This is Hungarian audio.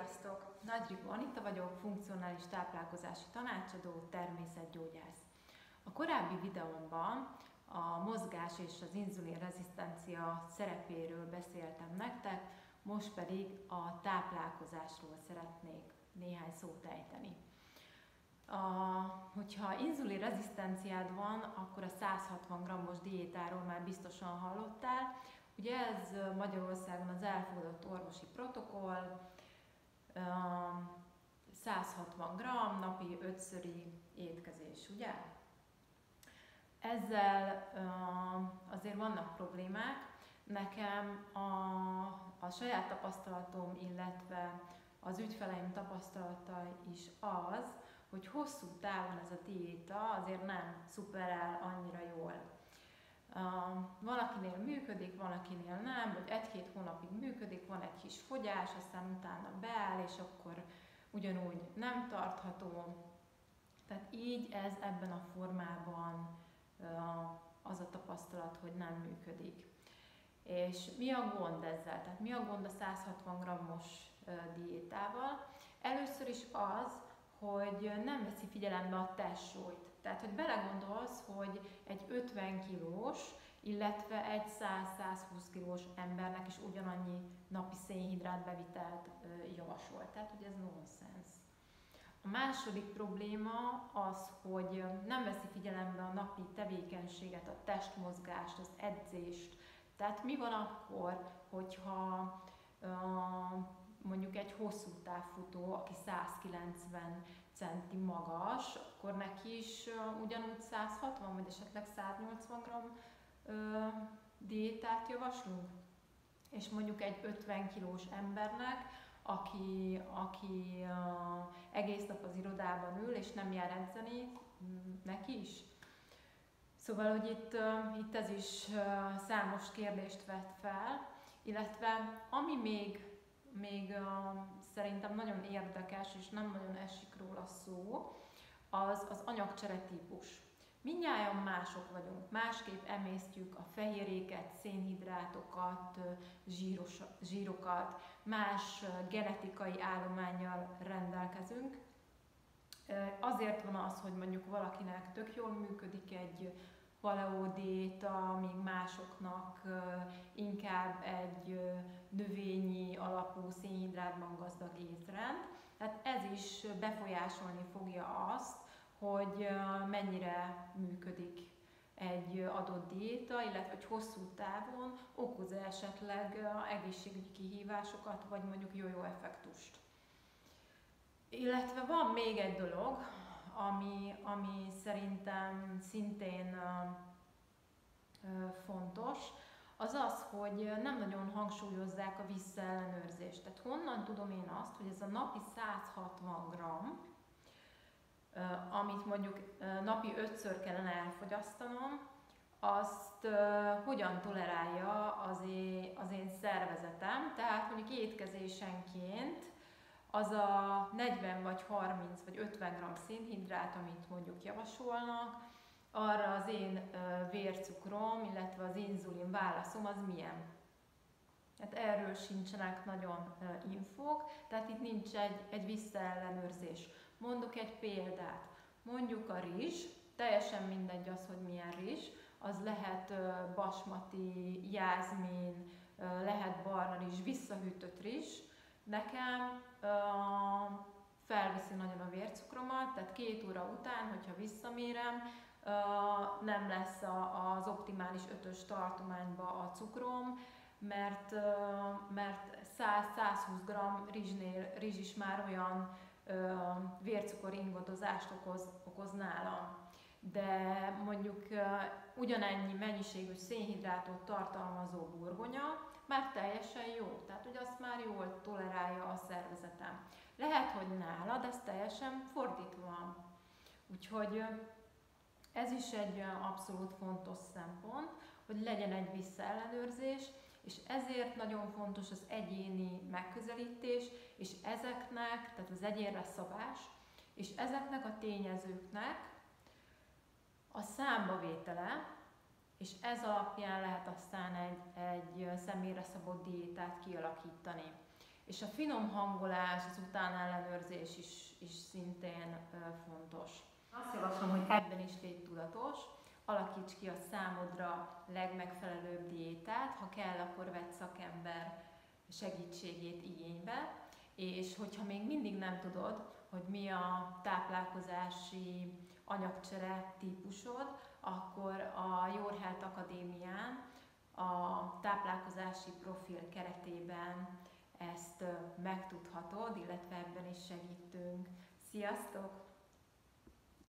Sziasztok! Nagyrigó Anita vagyok, funkcionális táplálkozási tanácsadó, természetgyógyász. A korábbi videómban a mozgás és az inzulinrezisztencia szerepéről beszéltem nektek, most pedig a táplálkozásról szeretnék néhány szót ejteni. Hogyha inzulinrezisztenciád van, akkor a 160 g-os diétáról már biztosan hallottál. Ugye ez Magyarországon az elfogadott orvosi protokoll, 160 g, napi 5-szöri étkezés, ugye? Ezzel azért vannak problémák. Nekem a saját tapasztalatom, illetve az ügyfeleim tapasztalata is az, hogy hosszú távon ez a diéta azért nem szuperál annyira jól. Van, akinél működik, van, akinél nem, vagy 1-2 hónapig működik, van egy kis fogyás, aztán utána beáll, és akkor ugyanúgy nem tartható. Tehát így ez ebben a formában az a tapasztalat, hogy nem működik. És mi a gond ezzel? Tehát mi a gond a 160 g-os diétával? Először is az, hogy nem veszi figyelembe a testsúlyt. Tehát, hogy belegondolsz, hogy egy 50 kilós, illetve egy 100-120 kilós embernek is ugyanannyi napi szénhidrát bevitelt javasol. Tehát, hogy ez nonsens. A második probléma az, hogy nem veszi figyelembe a napi tevékenységet, a testmozgást, az edzést. Tehát mi van akkor, hogyha mondjuk egy hosszú távfutó, aki 190 centi magas, akkor neki is ugyanúgy 160 vagy esetleg 180 g diétát javaslunk? És mondjuk egy 50 kilós embernek, aki egész nap az irodában ül és nem jár edzeni, neki is? Szóval, hogy itt ez is számos kérdést vet fel, illetve ami még szerintem nagyon érdekes, és nem nagyon esik róla szó, az anyagcsere típus. Mindnyájan mások vagyunk, másképp emésztjük a fehérjéket, szénhidrátokat, zsírokat, más genetikai állománnyal rendelkezünk. Azért van az, hogy mondjuk valakinek tök jól működik egy paleo diéta, míg másoknak inkább egy növényi alapú szénhidrátban gazdag étrend. Tehát ez is befolyásolni fogja azt, hogy mennyire működik egy adott diéta, illetve hogy hosszú távon okoz esetleg egészségügyi kihívásokat, vagy mondjuk jó-jó effektust. Illetve van még egy dolog, ami szerintem szintén fontos, az az, hogy nem nagyon hangsúlyozzák a visszaellenőrzést. Tehát honnan tudom én azt, hogy ez a napi 160 g, amit mondjuk napi 5-ször kellene elfogyasztanom, azt hogyan tolerálja az én szervezetem, tehát mondjuk étkezésenként az a 40 vagy 30 vagy 50 g szénhidrát, amit mondjuk javasolnak, arra az én vércukrom, illetve az inzulin válaszom az milyen. Hát erről sincsenek nagyon infók, tehát itt nincs egy visszaellenőrzés. Mondok egy példát. Mondjuk a rizs, teljesen mindegy az, hogy milyen rizs, az lehet basmati, jászmin, lehet barna rizs, visszahűtött rizs. Nekem felviszi nagyon a vércukromat, tehát 2 óra után, hogyha visszamérem, nem lesz az optimális 5-ös tartományba a cukrom, mert 100-120 g rizs is már olyan vércukor ingadozást okoz nálam. De mondjuk ugyanennyi mennyiségű szénhidrátot tartalmazó burgonya már teljesen jó, tehát hogy azt már jól tolerálja a szervezetem. Lehet, hogy nálad ez teljesen fordítva van. Úgyhogy ez is egy abszolút fontos szempont, hogy legyen egy visszaellenőrzés, és ezért nagyon fontos az egyéni megközelítés, és ezeknek, tehát az egyénre szabás, és ezeknek a tényezőknek a számbavétele, és ez alapján lehet aztán egy személyre szabott diétát kialakítani. És a finom hangolás, az utánellenőrzés is szintén fontos. Azt javaslom, hogy ebben is légy tudatos, alakíts ki a számodra legmegfelelőbb diétát, ha kell, akkor vedd szakember segítségét igénybe, és hogyha még mindig nem tudod, hogy mi a táplálkozási anyagcsere típusod, akkor a Your Health Akadémián a táplálkozási profil keretében ezt megtudhatod, illetve ebben is segítünk. Sziasztok!